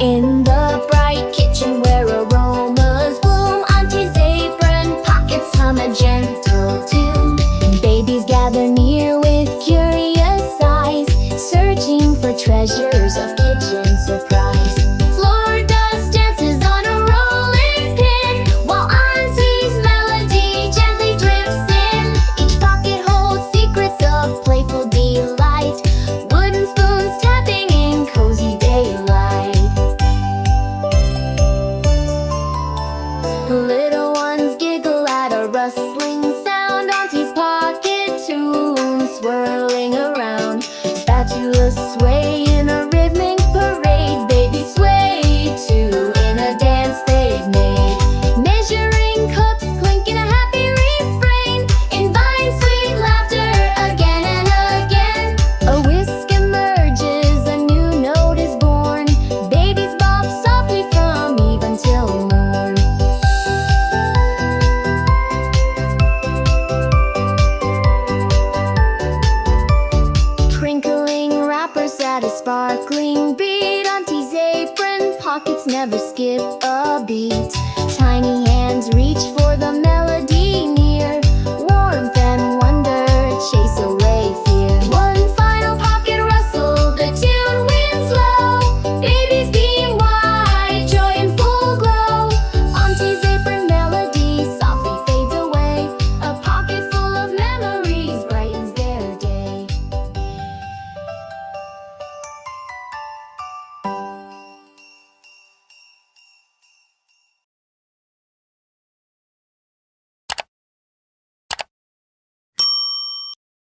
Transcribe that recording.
In the bright kitchen where aromas bloom, Auntie's apron pockets hum a gentle tune. Babies gather near with curious eyes, searching for treasures of kitchen surprise. Floor dust dances on a rolling pin, while Auntie's melody gently drifts in. Each pocket holds secrets of playful delight, wooden spoons tapping in cozy daylight. Little ones giggle at a rustling sound, Auntie's pocket tune swirling around. Spatulas sway